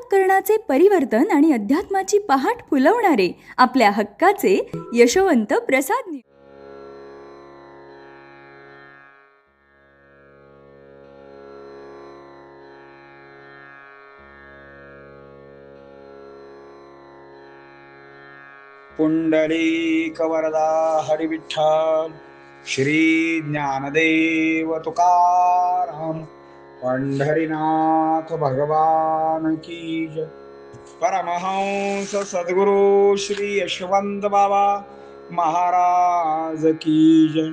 अंतःकरणाचे परिवर्तन आणि अध्यात्माची पहाट फुलवणारे आपल्या हक्काचे यशवंत प्रसाद पुंडलिक वरदा हरिविठ्ठल श्री ज्ञानदेव तुकाराम पंढरीनाथ भगवान की जय। परमहंस सद्गुरु श्री यशवंत बाबा महाराज की जय।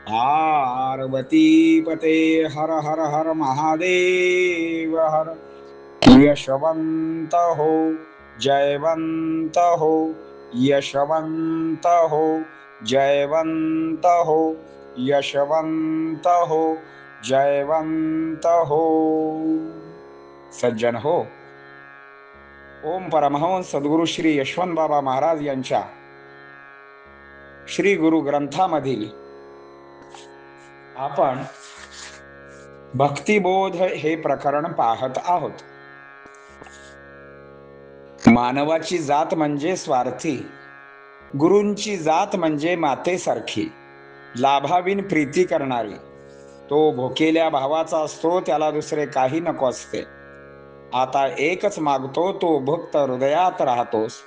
पार्वती पते हर हर हर महादेव हर। यशवंत हो जयवंत हो, यशवंत हो जयवंत हो, यशवंत हो जयवंत हो। सज्जन हो, ओम परमहंस सद्गुरु श्री यशवंत बाबा महाराज यांच्या श्री गुरु ग्रंथामधील आपण भक्तिबोध हे प्रकरण पाहत आहोत। मानवाची जात म्हणजे स्वार्थी, गुरूंची जात म्हणजे मातेसारखी, लाभाविन प्रीती करणारी। तो भोकेल्या भावाचा असतो, त्याला दुसरे काही नको असते। आता एकच मागतो, तो भक्त हृदयात राहतोस।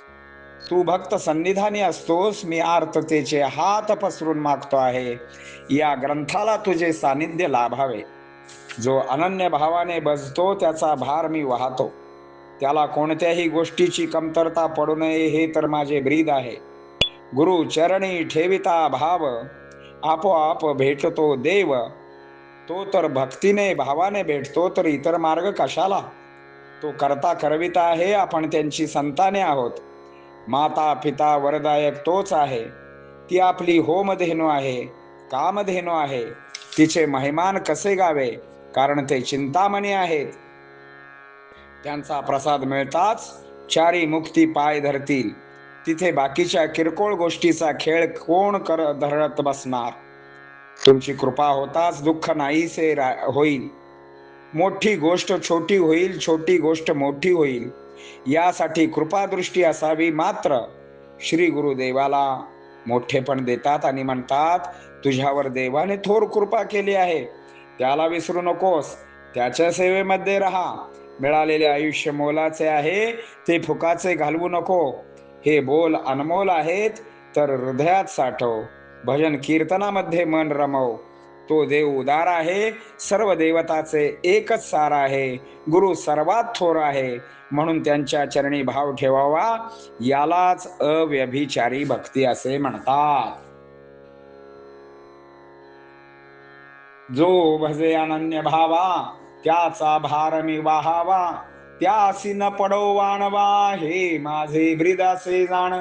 तू भक्त सन्निधानी असतोस, मी आर्ततेचे हात पसरून मागतो आहे, या ग्रंथाला तुझे सानिध्य लाभावे। जो अनन्य भावाने बजतो त्याचा भार मी वाहतो, त्याला कोणत्याही गोष्टीची कमतरता पडू नये हे तर माझे ब्रीद आहे। गुरु चरणी ठेविता भाव, आपोआप भेटतो देव। तो तर भक्तीने भावाने भेटतो, तर इतर मार्ग कशाला। तो करता करविता आहे, आपण त्यांची संताने आहोत। माता पिता वरदायक तोच आहे, ती आपली होमधेनु आहे, कामधेनु आहे। तिचे महिमान कसे गावे, कारण ते चिंतामणी आहेत। त्यांचा प्रसाद मिळताच चारी मुक्ती पाय धरतील, तिथे बाकीच्या किरकोळ गोष्टीचा खेळ कोण धरत बसणार। तुमची कृपा होताच दुःख नाहीसे होईल, मोठी गोष्ट छोटी होईल, छोटी गोष्ट मोठी होईल। यासाठी कृपादृष्टी असावी। मात्र श्री गुरुदेवाला मोठेपण देतात आणि म्हणतात, तुझ्यावर देवाने थोर कृपा केली आहे, त्याला विसरू नकोस, त्याच्या सेवेमध्ये राहा। मिळालेले आयुष्य मोलाचे आहे, ते फुकाचे घालवू नको। हे बोल अनमोल आहेत, तर हृदयात साठव। भजन कीर्तनामध्ये मन रमव। तो देव उदार आहे, सर्व देवताचे एकच सार आहे। गुरु सर्वात थोर आहे, म्हणून त्यांच्या चरणी भाव ठेवावा, यालाच अव्यभिचारी भक्ती असे म्हणतात। जो भजे अनन्य भावा, त्याचा भार मी वाहावा। त्यासी न पडो वाणवा, हे माझे ब्रीदासे जाण।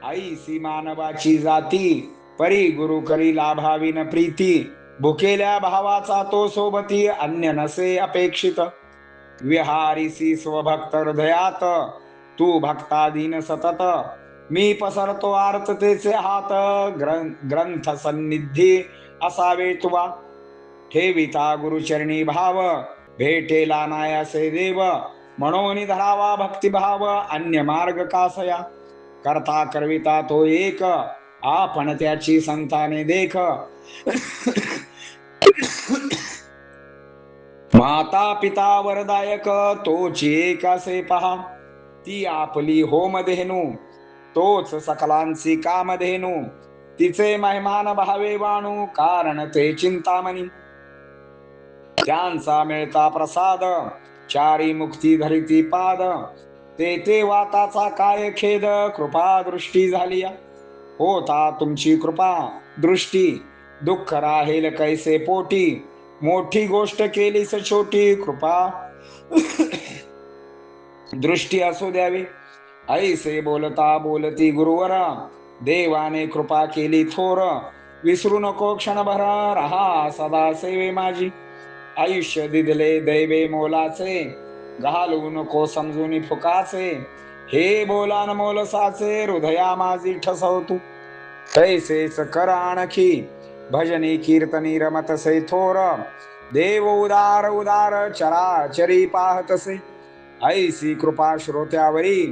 आईसी मानवाची जाती, परी गुरु करी लाभाविन प्रीती। भुकेल्या भावाचा तो सोबती, अन्य नसे अपेक्षित। विहारिसी स्वभक्त हृदयात, तू भक्ताधीन सतत। मी पसरतो आर्ततेचे हात, ग्रंथ सन्निधी असावे तुवा। ठेविता गुरुचरणी भाव, भेटेला नायासे देव। म्हणून धरावा भक्तिभाव, अन्य मार्ग कासया। करता करविता तो एक, आपण त्याची संताने देख। माता पिता वरदायक, तोची एक असे पहा। ती आपली होमधेनु, तोच सकलांची कामधेनु। तिचे महिमान भावे वाणू, कारण ते चिंतामणी। त्यांचा मिळता प्रसाद, चारी मुक्ती धरिती पाद। ते वाताचा काय खेद, कृपा दृष्टी झाली होता तुमची कृपा दृष्टी। दुःख राहील कैसे पोटी, मोठी गोष्ट केलीस छोटी। कृपा दृष्टी असू द्यावी, ऐसे बोलता बोलती गुरुवर। देवाने कृपा केली थोर, विसरू नको क्षणभर। रहा सदा सेवे माझी, आयुष्य दिदले दैवे मोलाचे। घालू नको समजून फुकाचे, हे बोलान मोल साचे। हृदया माझी ठसवतू, तैसेच कर आणखी, भजनी कीर्तनी रमतसे थोर। देव उदार उदार चराचरी पाहतसे, ऐसी कृपा श्रोत्यावरी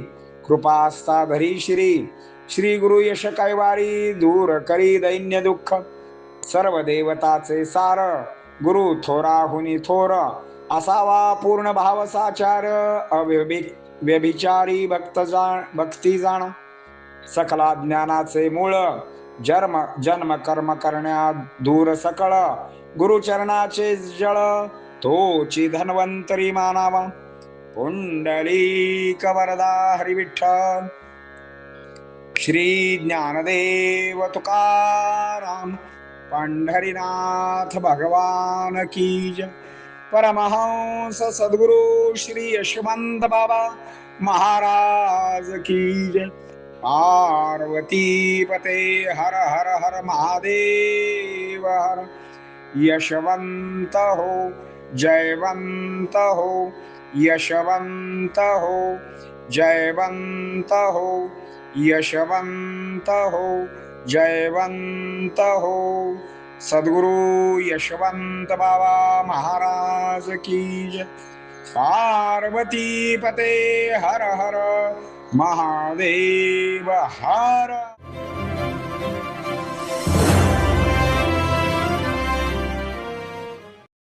कृपास्ता धरी श्री. श्री गुरु यश कैवारी दूर करी दैन्य दुःख. सर्व देवताचे सार गुरु थोराहुनी थोर. असावा पूर्ण भाव साचार व्यभिचारी भक्ती जाण. सकला ज्ञानाचे मूळ जन्म कर्म करण्या दूर सकळ. गुरुचरणाचे जळ तोची धन्वंतरी मानावा. पुंडलिक वरदा हरी विठ्ठल. श्री ज्ञानदेव तुकाराम पंढरीनाथ भगवान की जय. परमहंस सद्गुरु श्री यशवंत बाबा महाराज की जय. पार्वती पते हर हर हर महादेव हर. यशवंत हो जयवंत हो, यशवंत हो जयवंत हो, यशवंत हो जयवंत हो. सद्गुरु यशवंत बाबा महाराज की जय. पार्वती पते हर हर महादेव हर.